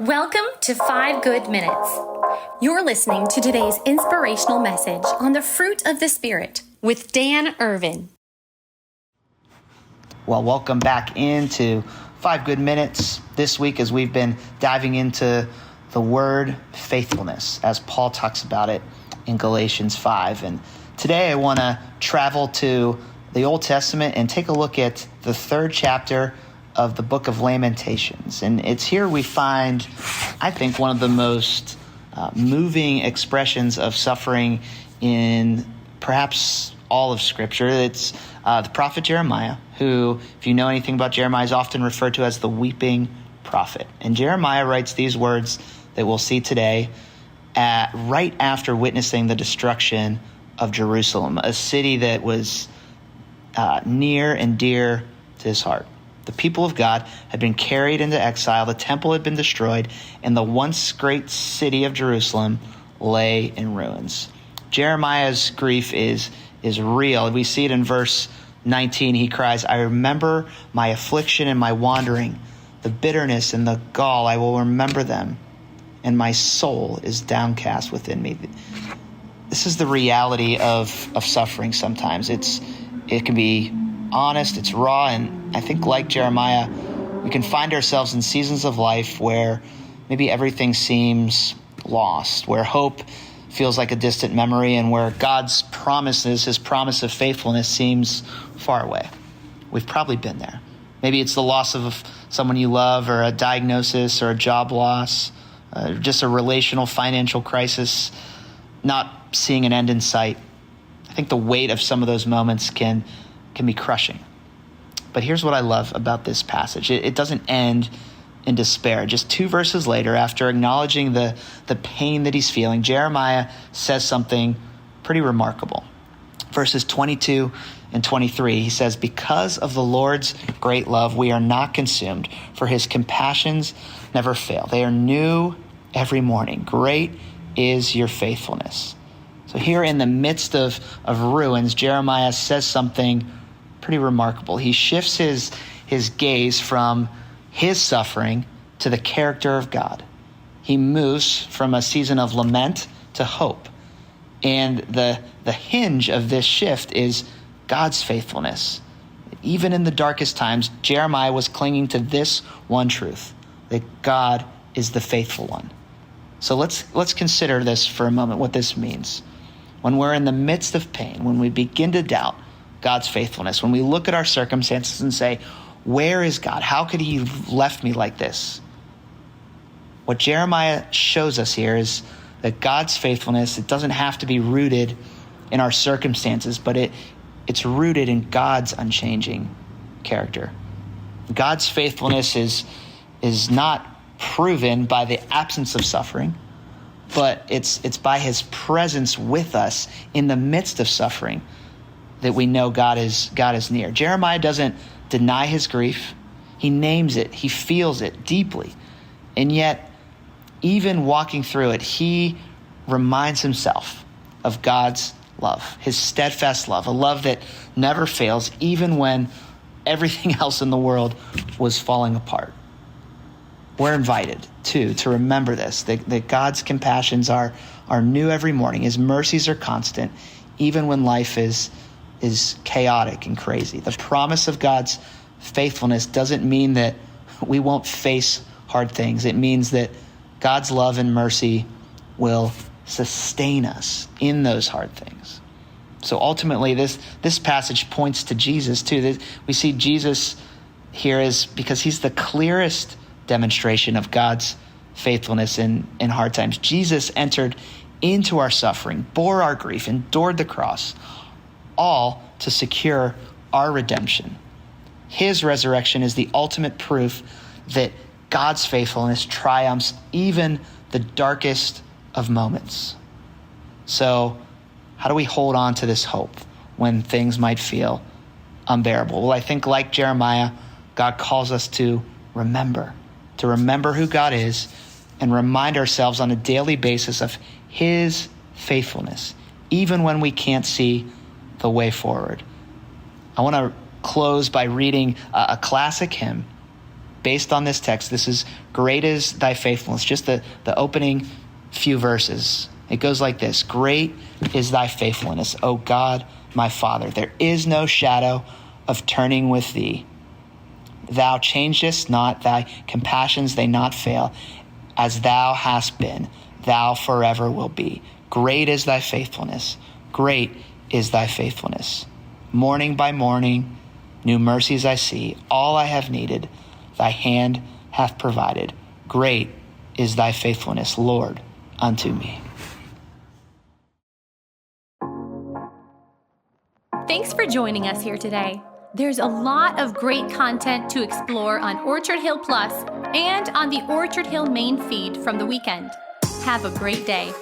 Welcome to 5 Good Minutes. You're listening to today's inspirational message on the fruit of the Spirit with Dan Irvin. Well, welcome back into 5 Good Minutes this week as we've been diving into the word faithfulness as Paul talks about it in Galatians 5. And today I want to travel to the Old Testament and take a look at the 3rd chapter of the book of Lamentations. And it's here we find, I think, one of the most moving expressions of suffering in perhaps all of Scripture. It's the prophet Jeremiah, who, if you know anything about Jeremiah, is often referred to as the weeping prophet. And Jeremiah writes these words that we'll see today right after witnessing the destruction of Jerusalem, a city that was near and dear to his heart. The people of God had been carried into exile, the temple had been destroyed, and the once great city of Jerusalem lay in ruins. Jeremiah's grief is real. We see it in verse 19. He cries, "I remember my affliction and my wandering, the bitterness and the gall, I will remember them, and my soul is downcast within me." This is the reality of suffering sometimes. It can be honest, it's raw, and I think like Jeremiah, we can find ourselves in seasons of life where maybe everything seems lost, where hope feels like a distant memory, and where God's promises, his promise of faithfulness, seems far away. We've probably been there. Maybe it's the loss of someone you love, or a diagnosis, or a job loss, just a relational financial crisis, not seeing an end in sight. I think the weight of some of those moments can be crushing. But here's what I love about this passage. It doesn't end in despair. Just 2 verses later, after acknowledging the pain that he's feeling, Jeremiah says something pretty remarkable. Verses 22 and 23, he says, "Because of the Lord's great love, we are not consumed, for his compassions never fail. They are new every morning. Great is your faithfulness." So here in the midst of ruins, Jeremiah says something pretty remarkable. He shifts his gaze from his suffering to the character of God. He moves from a season of lament to hope. And the hinge of this shift is God's faithfulness. Even in the darkest times, Jeremiah was clinging to this one truth, that God is the faithful one. So let's consider this for a moment, what this means. When we're in the midst of pain, when we begin to doubt God's faithfulness, when we look at our circumstances and say, where is God? How could he have left me like this? What Jeremiah shows us here is that God's faithfulness, it doesn't have to be rooted in our circumstances, but it's rooted in God's unchanging character. God's faithfulness is not proven by the absence of suffering, but it's by his presence with us in the midst of suffering that we know God is near. Jeremiah doesn't deny his grief. He names it. He feels it deeply. And yet, even walking through it, he reminds himself of God's love, his steadfast love, a love that never fails, even when everything else in the world was falling apart. We're invited, too, to remember this, that God's compassions are new every morning. His mercies are constant, even when life is chaotic and crazy. The promise of God's faithfulness doesn't mean that we won't face hard things. It means that God's love and mercy will sustain us in those hard things. So ultimately, this passage points to Jesus, too. We see Jesus here is because he's the clearest demonstration of God's faithfulness in hard times. Jesus entered into our suffering, bore our grief, endured the cross, all to secure our redemption. His resurrection is the ultimate proof that God's faithfulness triumphs even the darkest of moments. So how do we hold on to this hope when things might feel unbearable? Well, I think like Jeremiah, God calls us to remember who God is and remind ourselves on a daily basis of his faithfulness, even when we can't see the way forward. I want to close by reading a classic hymn based on this text. This is great is thy faithfulness. Just the opening few verses. It goes like this. Great is thy faithfulness, O God, my Father. There is no shadow of turning with thee. Thou changest not, thy compassions they not fail. As thou hast been, thou forever will be. Great is thy faithfulness. Great is thy faithfulness. Morning by morning, new mercies I see. All I have needed, thy hand hath provided. Great is thy faithfulness, Lord, unto me. Thanks for joining us here today. There's a lot of great content to explore on Orchard Hill Plus and on the Orchard Hill main feed from the weekend. Have a great day.